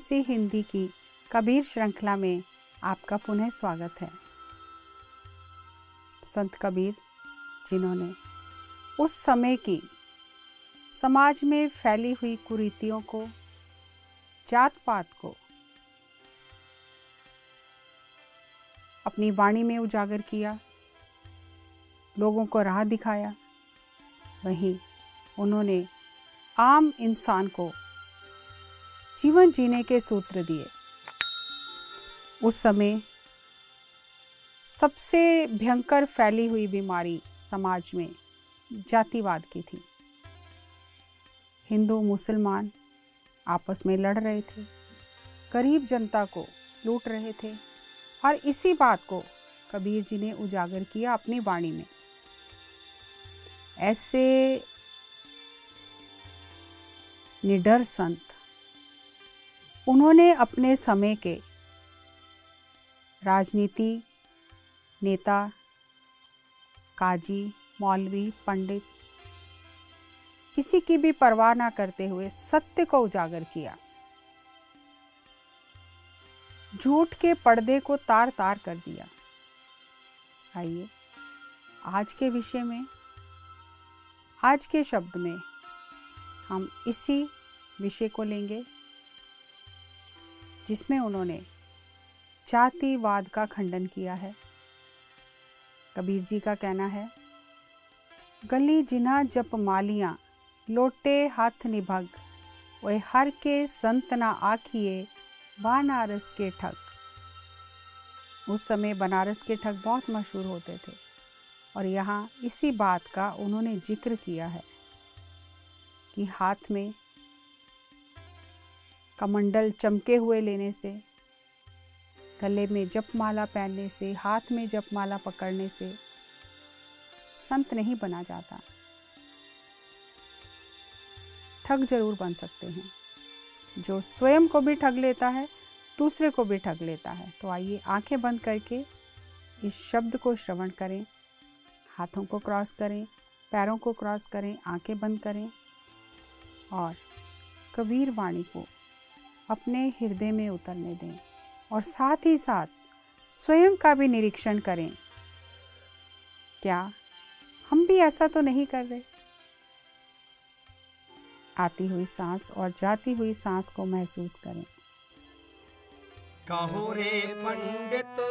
सी हिंदी की कबीर श्रृंखला में आपका पुनः स्वागत है। संत कबीर जिन्होंने उस समय की समाज में फैली हुई कुरीतियों को, जात पात को अपनी वाणी में उजागर किया, लोगों को राह दिखाया, वहीं उन्होंने आम इंसान को जीवन जीने के सूत्र दिए। उस समय सबसे भयंकर फैली हुई बीमारी समाज में जातिवाद की थी। हिंदू मुसलमान आपस में लड़ रहे थे, गरीब जनता को लूट रहे थे और इसी बात को कबीर जी ने उजागर किया अपनी वाणी में। ऐसे निडर संत उन्होंने अपने समय के राजनीति नेता, काजी, मौलवी, पंडित किसी की भी परवाह ना करते हुए सत्य को उजागर किया, झूठ के पर्दे को तार तार कर दिया। आइए आज के विषय में, आज के शब्द में हम इसी विषय को लेंगे जिसमें उन्होंने जातिवाद का खंडन किया है। कबीर जी का कहना है, गली जिन्हा जप मालियां लोटे हाथ निभग, ओए हर के संत ना आखिए बनारस के ठग। उस समय बनारस के ठग बहुत मशहूर होते थे और यहाँ इसी बात का उन्होंने जिक्र किया है कि हाथ में कमंडल चमके हुए लेने से, गले में जपमाला पहनने से, हाथ में जपमाला पकड़ने से संत नहीं बना जाता। ठग जरूर बन सकते हैं। जो स्वयं को भी ठग लेता है, दूसरे को भी ठग लेता है। तो आइए आंखें बंद करके इस शब्द को श्रवण करें, हाथों को क्रॉस करें, पैरों को क्रॉस करें, आंखें बंद करें और कबीर वाणी को अपने हृदय में उतरने दें और साथ ही साथ स्वयं का भी निरीक्षण करें। क्या हम भी ऐसा तो नहीं कर रहे? आती हुई सांस और जाती हुई सांस को महसूस करें। कहो रे पंडित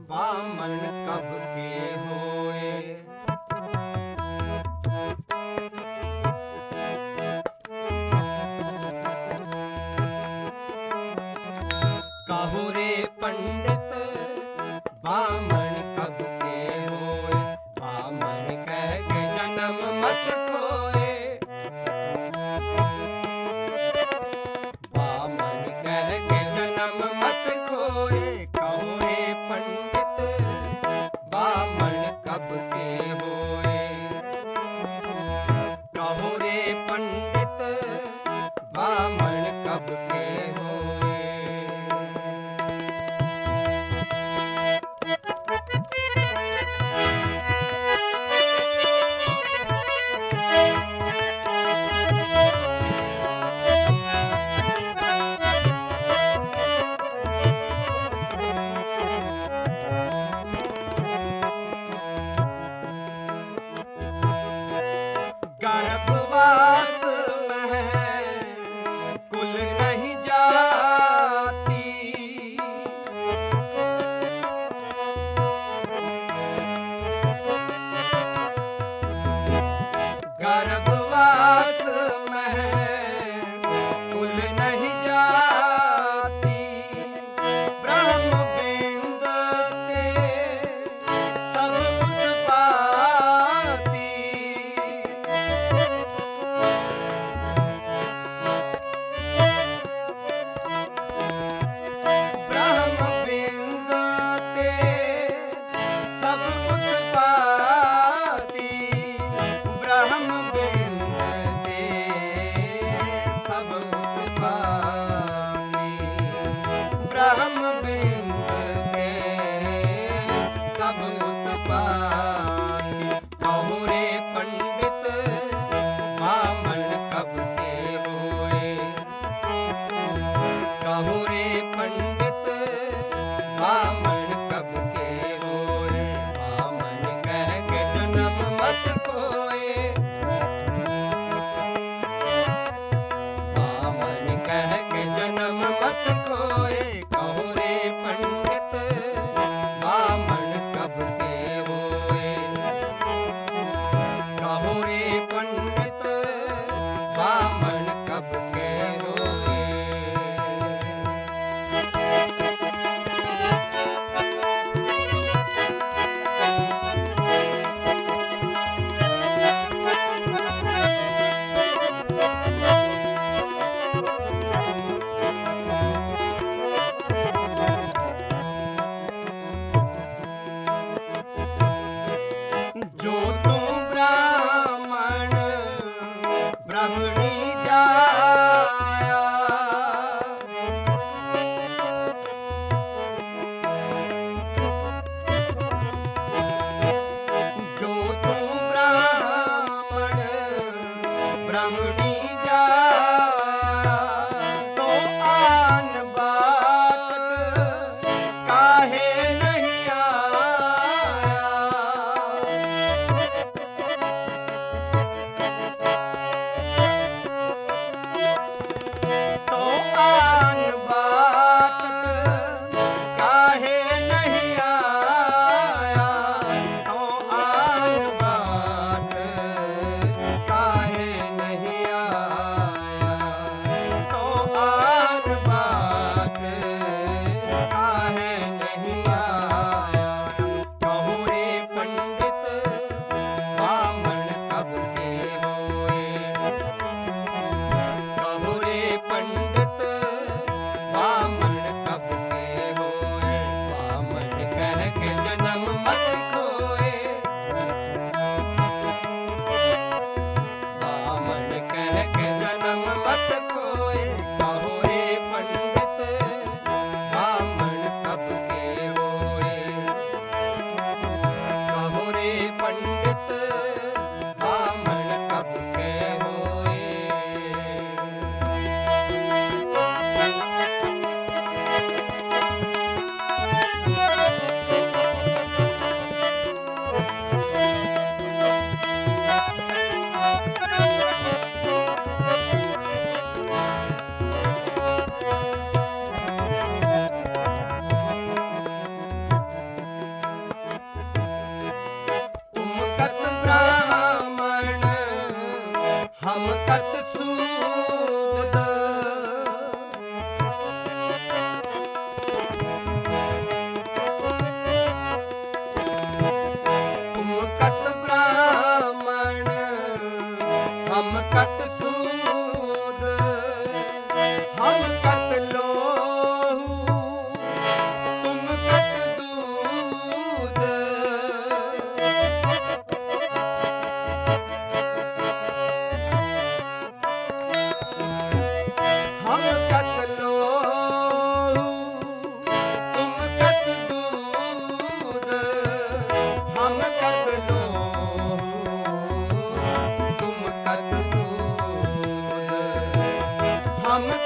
बामन कब के होए, कहो रे पंडित बामन कब के होए, बामन कह के जन्म मत खोए, बामन कह के जन्म मत खोए। कहो रे पंडित बामन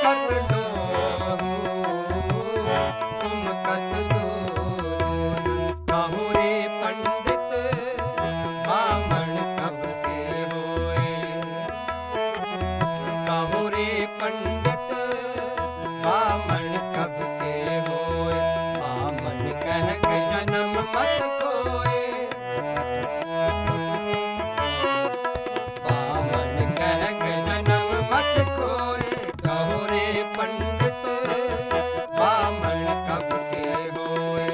कत लोहू तुम कत दूर। कहूँ रे पंडित बामन कब के होए। कहूँ रे पंडित बामन कब के होए। बामन कह के जन्म मत खोए। बामन कह के जन्म मत खोए। कहूँ रे पंडित बामन कब के होए।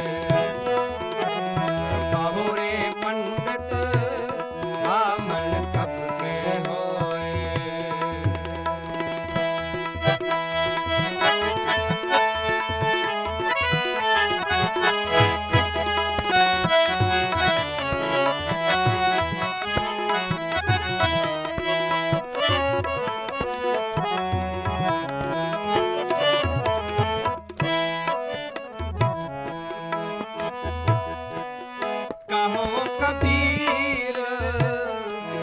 कहूँ रे पंडित बामन कब के होए। कहो कबीर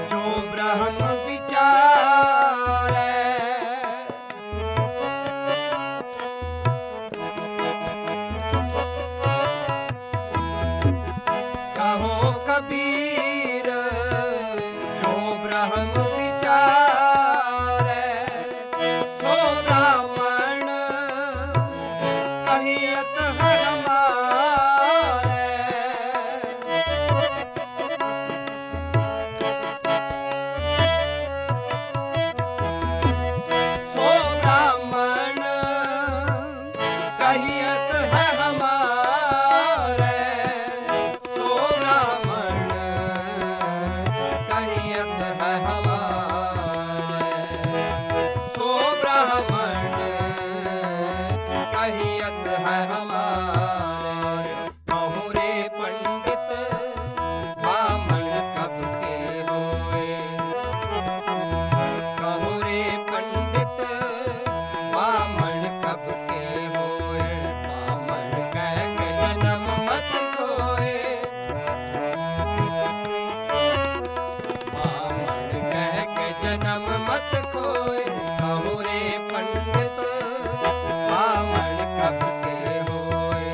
जो ब्रह्म विचारै। कहो कबीर जो ब्रह्म विचारै। सो ब्राह्मण कहियत है हमारे। सो ब्राह्मण कहियत है हमारे। सो ब्राह्मण कहियत है हमारे। सो ब्राह्मण कहियत है हमारे। कहूँ रे पंडित बामन कब के होए। कहूँ रे पंडित बामन कब के होए। बामन कह के जन्म मत खोए। बामन कह के जन्म मत खोए। कहूँ रे पंडित बामन कब के होए।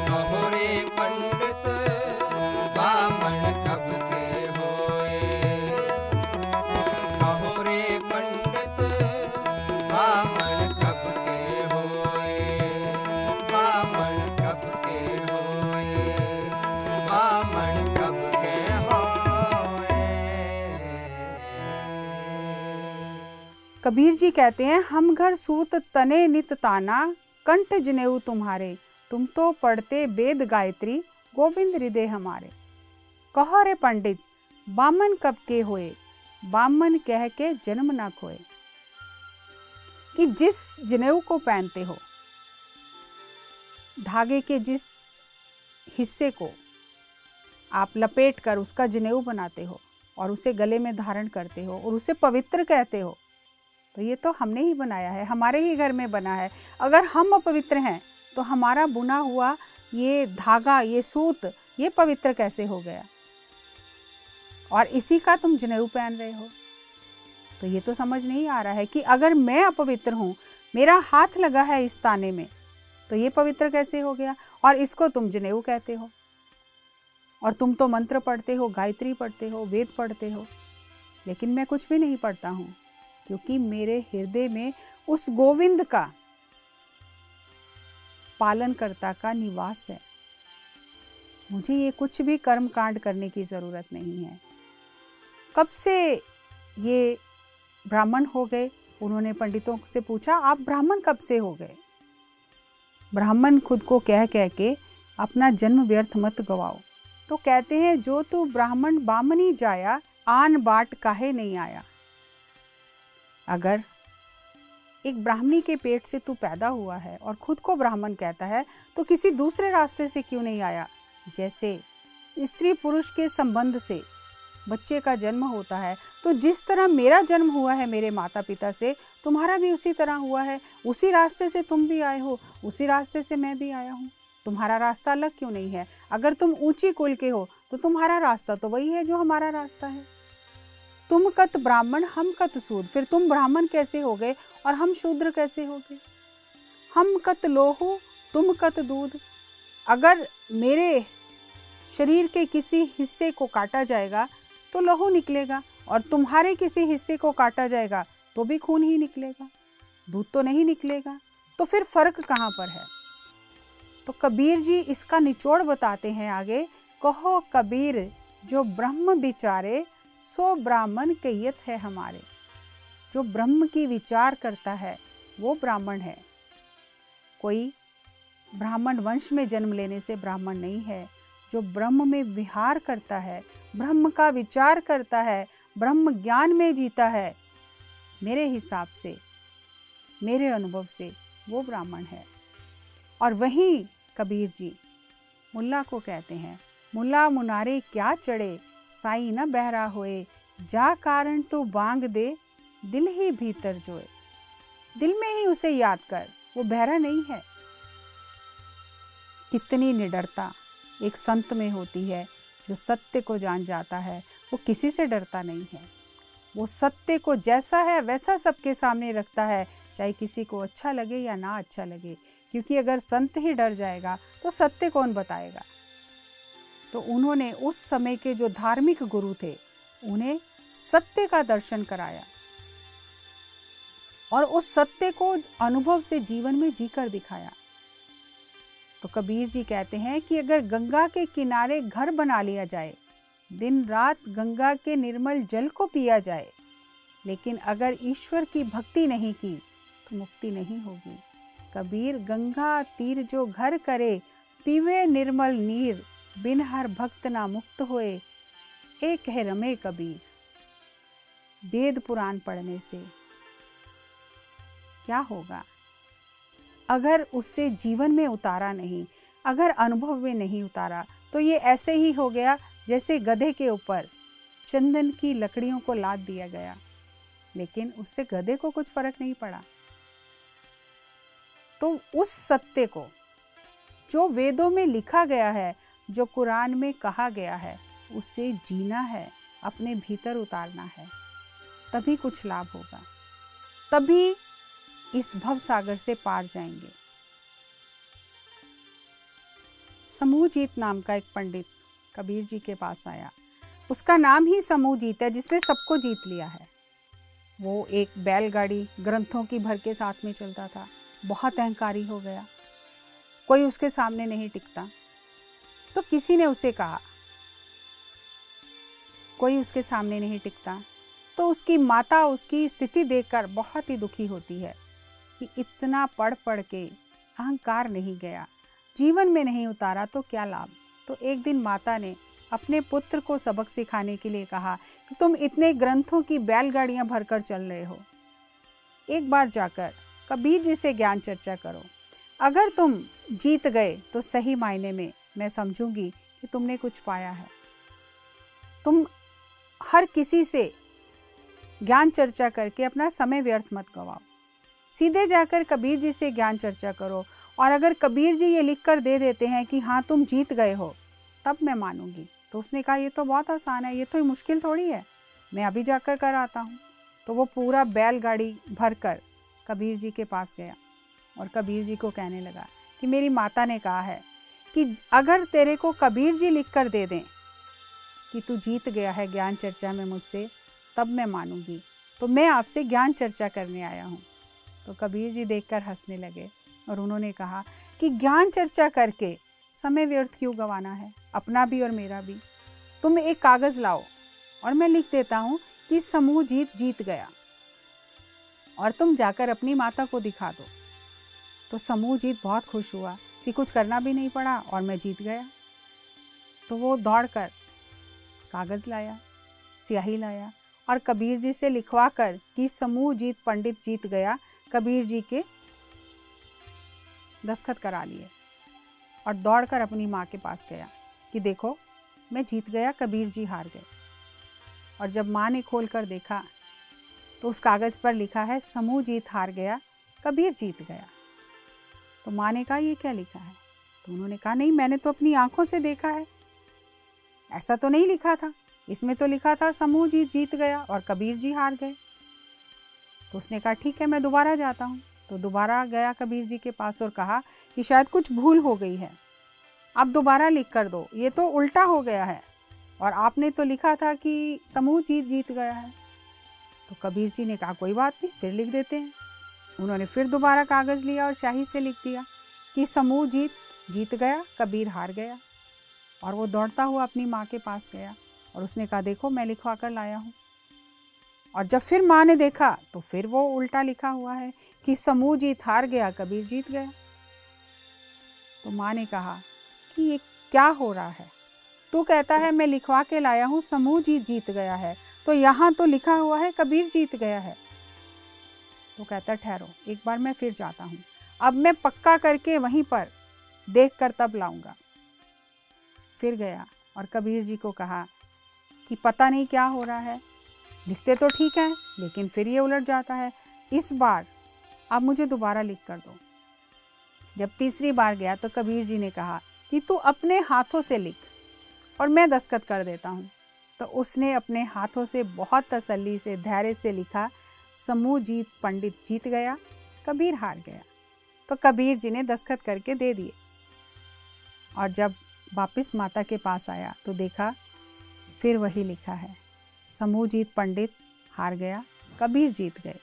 कहूँ रे पंडित बामन कब के होए। कहूँ रे पंडित बामन कब के होए। बामन कब के होए। बामन कब के होए। कबीर जी कहते हैं, हम घर सूत तने नित ताना, कंठ जनेऊ तुम्हारे, तुम तो पढ़ते वेद गायत्री, गोविंद हृदय हमारे। कहो रे पंडित बामन कब के होए। बामन कह के जन्म ना खोए। कि जिस जनेऊ को पहनते हो, धागे के जिस हिस्से को आप लपेट कर उसका जनेऊ बनाते हो और उसे गले में धारण करते हो और उसे पवित्र कहते हो, तो ये तो हमने ही बनाया है, हमारे ही घर में बना है। अगर हम अपवित्र हैं तो हमारा बुना हुआ ये धागा, ये सूत, ये पवित्र कैसे हो गया। और इसी का तुम जनेऊ पहन रहे हो। तो ये तो समझ नहीं आ रहा है कि अगर मैं अपवित्र हूँ, मेरा हाथ लगा है इस ताने में, तो ये पवित्र कैसे हो गया। और इसको तुम जनेऊ कहते हो। और तुम तो मंत्र पढ़ते हो, गायत्री पढ़ते हो, वेद पढ़ते हो, लेकिन मैं कुछ भी नहीं पढ़ता हूँ, क्योंकि मेरे हृदय में उस गोविंद का, पालनकर्ता का निवास है। मुझे ये कुछ भी कर्म कांड करने की ज़रूरत नहीं है। कब से ये ब्राह्मण हो गए? उन्होंने पंडितों से पूछा, आप ब्राह्मण कब से हो गए? ब्राह्मण खुद को कह कह के अपना जन्म व्यर्थ मत गवाओ। तो कहते हैं, जो तू ब्राह्मण बामनी जाया, आन बाट काहे नहीं आया। अगर एक ब्राह्मणी के पेट से तू पैदा हुआ है और खुद को ब्राह्मण कहता है, तो किसी दूसरे रास्ते से क्यों नहीं आया। जैसे स्त्री पुरुष के संबंध से बच्चे का जन्म होता है, तो जिस तरह मेरा जन्म हुआ है मेरे माता पिता से, तुम्हारा भी उसी तरह हुआ है। उसी रास्ते से तुम भी आए हो, उसी रास्ते से मैं भी आया हूँ। तुम्हारा रास्ता अलग क्यों नहीं है? अगर तुम ऊंची कुल के हो तो तुम्हारा रास्ता तो वही है जो हमारा रास्ता है। तुम कत ब्राह्मण हम कत शूद्र, फिर तुम ब्राह्मण कैसे हो गए और हम शूद्र कैसे हो गए? हम कत लोहू तुम कत दूध, अगर मेरे शरीर के किसी हिस्से को काटा जाएगा तो लहू निकलेगा और तुम्हारे किसी हिस्से को काटा जाएगा तो भी खून ही निकलेगा, दूध तो नहीं निकलेगा। तो फिर फर्क कहाँ पर है? तो कबीर जी इसका निचोड़ बताते हैं आगे। कहो कबीर जो ब्रह्म विचारे, सो ब्राह्मण कहियत है हमारे। जो ब्रह्म की विचार करता है वो ब्राह्मण है। कोई ब्राह्मण वंश में जन्म लेने से ब्राह्मण नहीं है। जो ब्रह्म में विहार करता है, ब्रह्म का विचार करता है, ब्रह्म ज्ञान में जीता है, मेरे हिसाब से, मेरे अनुभव से वो ब्राह्मण है। और वहीं कबीर जी मुल्ला को कहते हैं, मुल्ला मुनारे क्या चढ़े, साई न बहरा होए, जा कारण तू बांग दे, दिल ही भीतर जोए। दिल में ही उसे याद कर, वो बहरा नहीं है। कितनी निडरता एक संत में होती है। जो सत्य को जान जाता है वो किसी से डरता नहीं है। वो सत्य को जैसा है वैसा सबके सामने रखता है, चाहे किसी को अच्छा लगे या ना अच्छा लगे। क्योंकि अगर संत ही डर जाएगा तो सत्य कौन बताएगा? तो उन्होंने उस समय के जो धार्मिक गुरु थे उन्हें सत्य का दर्शन कराया और उस सत्य को अनुभव से जीवन में जीकर दिखाया। तो कबीर जी कहते हैं कि अगर गंगा के किनारे घर बना लिया जाए, दिन रात गंगा के निर्मल जल को पिया जाए, लेकिन अगर ईश्वर की भक्ति नहीं की तो मुक्ति नहीं होगी। कबीर गंगा तीर जो घर करे, पीवे निर्मल नीर, बिन हर भक्त ना मुक्त होए, एक है रमे कबीर। वेद पुराण पढ़ने से क्या होगा? अगर उससे जीवन में उतारा नहीं, अगर अनुभव में नहीं उतारा, तो ये ऐसे ही हो गया जैसे गधे के ऊपर चंदन की लकड़ियों को लाद दिया गया, लेकिन उससे गधे को कुछ फर्क नहीं पड़ा। तो उस सत्य को जो वेदों में लिखा गया है, जो कुरान में कहा गया है, उससे जीना है, अपने भीतर उतारना है, तभी कुछ लाभ होगा, तभी इस भव सागर से पार जाएंगे। समूहजीत नाम का एक पंडित कबीर जी के पास आया। उसका नाम ही समूहजीत है, जिसने सबको जीत लिया है। वो एक बैलगाड़ी ग्रंथों की भर के साथ में चलता था, बहुत अहंकारी हो गया, कोई उसके सामने नहीं टिकता। तो किसी ने उसे कहा, कोई उसके सामने नहीं टिकता। तो उसकी माता उसकी स्थिति देखकर बहुत ही दुखी होती है कि इतना पढ़ पढ़ के अहंकार नहीं गया, जीवन में नहीं उतारा तो क्या लाभ। तो एक दिन माता ने अपने पुत्र को सबक सिखाने के लिए कहा कि तुम इतने ग्रंथों की बैलगाड़ियां भरकर चल रहे हो, एक बार जाकर कबीर जी से ज्ञान चर्चा करो। अगर तुम जीत गए तो सही मायने में मैं समझूंगी कि तुमने कुछ पाया है। तुम हर किसी से ज्ञान चर्चा करके अपना समय व्यर्थ मत गवाओ, सीधे जाकर कबीर जी से ज्ञान चर्चा करो। और अगर कबीर जी ये लिख कर दे देते हैं कि हाँ तुम जीत गए हो, तब मैं मानूंगी। तो उसने कहा ये तो बहुत आसान है, ये तो मुश्किल थोड़ी है, मैं अभी जाकर कर आता हूँ। तो वो पूरा बैलगाड़ी भर कर कबीर जी के पास गया और कबीर जी को कहने लगा कि मेरी माता ने कहा है कि अगर तेरे को कबीर जी लिख कर दे दें कि तू जीत गया है ज्ञान चर्चा में मुझसे, तब मैं मानूंगी। तो मैं आपसे ज्ञान चर्चा करने आया हूँ। तो कबीर जी देखकर हंसने लगे और उन्होंने कहा कि ज्ञान चर्चा करके समय व्यर्थ क्यों गंवाना है, अपना भी और मेरा भी। तुम एक कागज़ लाओ और मैं लिख देता हूँ कि समूहजीत जीत गया, और तुम जाकर अपनी माता को दिखा दो। तो समूहजीत बहुत खुश हुआ कि कुछ करना भी नहीं पड़ा और मैं जीत गया। तो वो दौड़कर कागज़ लाया, स्याही लाया और कबीर जी से लिखवा कर कि समूहजीत पंडित जीत गया, कबीर जी के दस्तखत करा लिए और दौड़कर अपनी माँ के पास गया कि देखो मैं जीत गया, कबीर जी हार गए। और जब माँ ने खोल कर देखा तो उस कागज़ पर लिखा है समूहजीत हार गया, कबीर जीत गया। तो माँ ने कहा ये क्या लिखा है? तो उन्होंने कहा नहीं, मैंने तो अपनी आंखों से देखा है, ऐसा तो नहीं लिखा था, इसमें तो लिखा था समूह जीत गया और कबीर जी हार गए। तो उसने कहा ठीक है, मैं दोबारा जाता हूँ। तो दोबारा गया कबीर जी के पास और कहा कि शायद कुछ भूल हो गई है, आप दोबारा लिख कर दो, ये तो उल्टा हो गया है और आपने तो लिखा था कि समूह जीत गया है। तो कबीर जी ने कहा कोई बात नहीं, फिर लिख देते हैं। उन्होंने फिर दोबारा कागज़ लिया और स्याही से लिख दिया कि समूह जीत गया, कबीर हार गया। और वो दौड़ता हुआ अपनी माँ के पास गया और उसने कहा देखो मैं लिखवा कर लाया हूँ। और जब फिर माँ ने देखा तो फिर वो उल्टा लिखा हुआ है कि समूह हार गया, कबीर जीत गया। तो माँ ने कहा कि ये क्या हो रहा है, तू कहता है मैं लिखवा के लाया हूँ समूह जीत गया है, तो यहाँ तो लिखा हुआ है कबीर जीत गया है। तो कहता ठहरो, एक बार मैं फिर जाता हूँ, अब मैं पक्का करके वहीं पर देख कर तब लाऊंगा। फिर गया और कबीर जी को कहा कि पता नहीं क्या हो रहा है, लिखते तो ठीक है लेकिन फिर ये उलट जाता है, इस बार आप मुझे दोबारा लिख कर दो। जब तीसरी बार गया तो कबीर जी ने कहा कि तू अपने हाथों से लिख और मैं दस्तखत कर देता हूँ। तो उसने अपने हाथों से बहुत तसल्ली से धैर्य से लिखा समूह पंडित जीत गया, कबीर हार गया। तो कबीर जी ने दस्तखत करके दे दिए। और जब वापस माता के पास आया तो देखा फिर वही लिखा है समूह पंडित हार गया, कबीर जीत गए।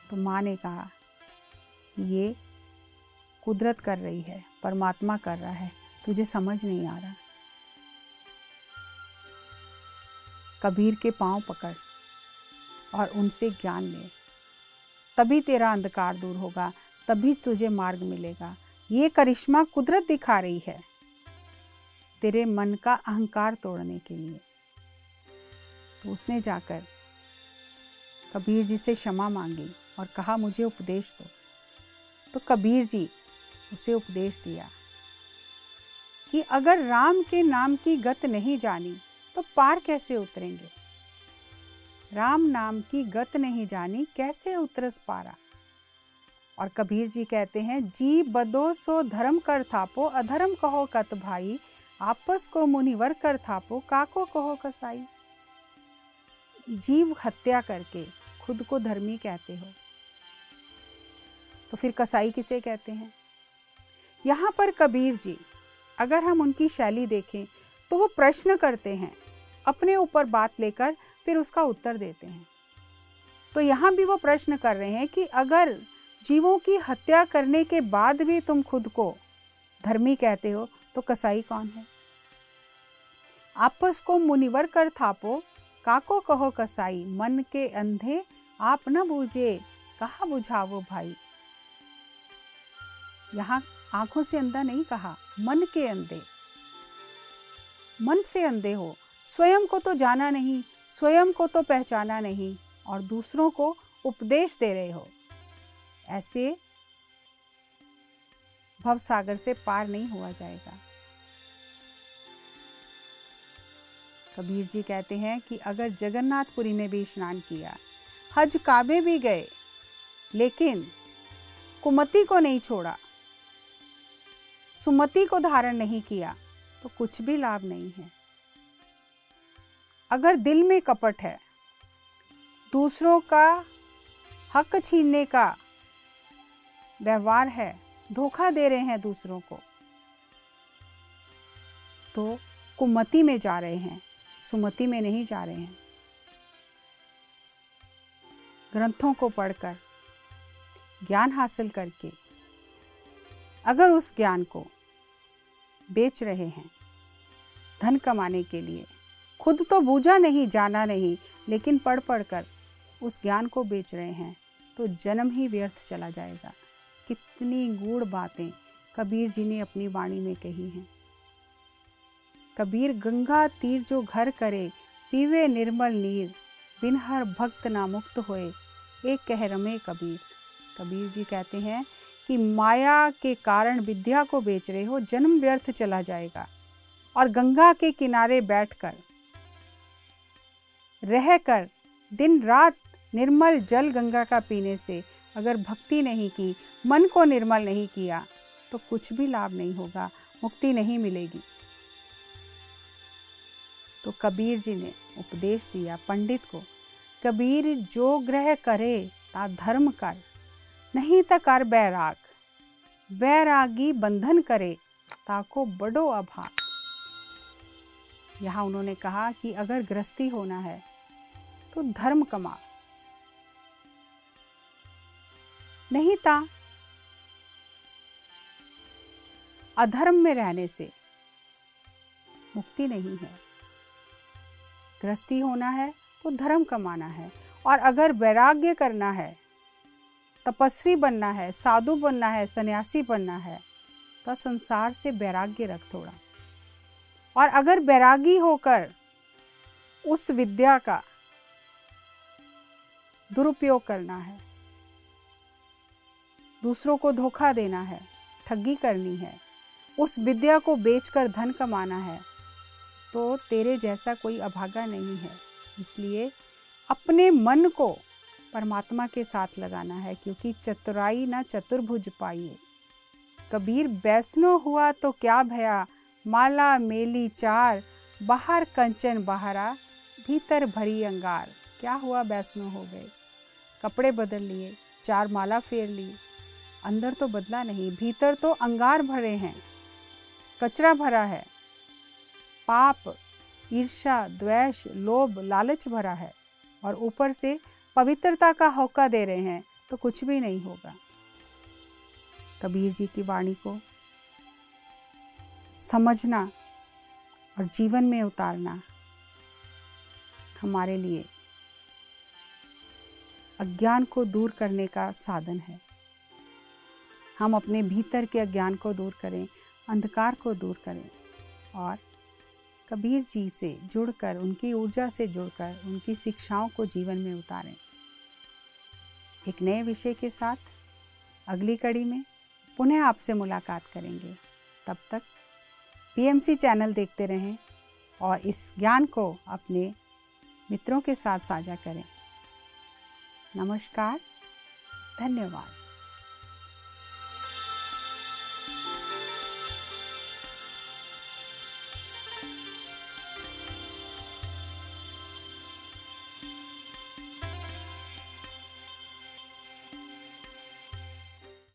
तो माँ ने कहा ये कुदरत कर रही है, परमात्मा कर रहा है, तुझे समझ नहीं आ रहा। कबीर के पांव पकड़ और उनसे ज्ञान ले, तभी तेरा अंधकार दूर होगा, तभी तुझे मार्ग मिलेगा। ये करिश्मा कुदरत दिखा रही है तेरे मन का अहंकार तोड़ने के लिए। तो उसने जाकर कबीर जी से क्षमा मांगी और कहा मुझे उपदेश दो। तो कबीर जी उसे उपदेश दिया कि अगर राम के नाम की गत नहीं जानी तो पार कैसे उतरेंगे। राम नाम की गत नहीं जानी कैसे उतरस पारा। और कबीर जी कहते हैं जी बदो सो धर्म कर थापो, अधर्म कहो कत भाई, आपस को मुनिवर कर थापो, काको कहो कसाई। जीव हत्या करके खुद को धर्मी कहते हो तो फिर कसाई किसे कहते हैं। यहाँ पर कबीर जी अगर हम उनकी शैली देखें तो वो प्रश्न करते हैं, अपने ऊपर बात लेकर फिर उसका उत्तर देते हैं। तो यहाँ भी वो प्रश्न कर रहे हैं कि अगर जीवों की हत्या करने के बाद भी तुम खुद को धर्मी कहते हो तो कसाई कौन है। आपस को मुनिवर कर थापो, काको कहो कसाई, मन के अंधे आप न बूझे, कहा बुझावो भाई। यहाँ आंखों से अंधा नहीं कहा, मन के अंधे, मन से अंधे हो, स्वयं को तो जाना नहीं, स्वयं को तो पहचाना नहीं और दूसरों को उपदेश दे रहे हो। ऐसे भवसागर से पार नहीं हुआ जाएगा। कबीर जी कहते हैं कि अगर जगन्नाथपुरी में भी स्नान किया, हज काबे भी गए, लेकिन कुमति को नहीं छोड़ा, सुमति को धारण नहीं किया तो कुछ भी लाभ नहीं है। अगर दिल में कपट है, दूसरों का हक छीनने का व्यवहार है, धोखा दे रहे हैं दूसरों को, तो कुमति में जा रहे हैं, सुमति में नहीं जा रहे हैं। ग्रंथों को पढ़कर ज्ञान हासिल करके अगर उस ज्ञान को बेच रहे हैं धन कमाने के लिए, खुद तो बूझा नहीं, जाना नहीं, लेकिन पढ़ पढ़ कर उस ज्ञान को बेच रहे हैं तो जन्म ही व्यर्थ चला जाएगा। कितनी गूढ़ बातें कबीर जी ने अपनी वाणी में कही हैं। कबीर गंगा तीर जो घर करे, पीवे निर्मल नीर, बिन हर भक्त ना मुक्त होए, एक कह रमे कबीर। कबीर जी कहते हैं कि माया के कारण विद्या को बेच रहे हो, जन्म व्यर्थ चला जाएगा। और गंगा के किनारे बैठकर रहकर दिन रात निर्मल जल गंगा का पीने से अगर भक्ति नहीं की, मन को निर्मल नहीं किया तो कुछ भी लाभ नहीं होगा, मुक्ति नहीं मिलेगी। तो कबीर जी ने उपदेश दिया पंडित को, कबीर जो ग्रह करे ता धर्म कर, नहीं ता कर बैराग, बैरागी बंधन करे ताको बड़ो अभाग। यहाँ उन्होंने कहा कि अगर गृहस्थी होना है तो धर्म कमा, नहीं ता अधर्म में रहने से मुक्ति नहीं है। गृहस्थी होना है तो धर्म कमाना है, और अगर वैराग्य करना है, तपस्वी बनना है, साधु बनना है, सन्यासी बनना है, तो संसार से वैराग्य रख थोड़ा। और अगर वैरागी होकर उस विद्या का दुरुपयोग करना है, दूसरों को धोखा देना है, ठगी करनी है, उस विद्या को बेचकर धन कमाना है, तो तेरे जैसा कोई अभागा नहीं है। इसलिए अपने मन को परमात्मा के साथ लगाना है, क्योंकि चतुराई ना चतुर्भुज पाइए। कबीर वैष्णो हुआ तो क्या भया, माला मेली चार, बाहर कंचन बहारा, भीतर भरी अंगार। क्या हुआ, वैष्णो हो गए, कपड़े बदल लिए, 4 माला फेर ली, अंदर तो बदला नहीं, भीतर तो अंगार भरे हैं, कचरा भरा है, पाप, ईर्ष्या, द्वेष, लोभ, लालच भरा है, और ऊपर से पवित्रता का होका दे रहे हैं, तो कुछ भी नहीं होगा। कबीर जी की वाणी को समझना और जीवन में उतारना हमारे लिए अज्ञान को दूर करने का साधन है। हम अपने भीतर के अज्ञान को दूर करें, अंधकार को दूर करें, और कबीर जी से जुड़कर, उनकी ऊर्जा से जुड़कर, उनकी शिक्षाओं को जीवन में उतारें। एक नए विषय के साथ अगली कड़ी में पुनः आपसे मुलाकात करेंगे। तब तक PMC चैनल देखते रहें और इस ज्ञान को अपने मित्रों के साथ साझा करें। नमस्कार, धन्यवाद।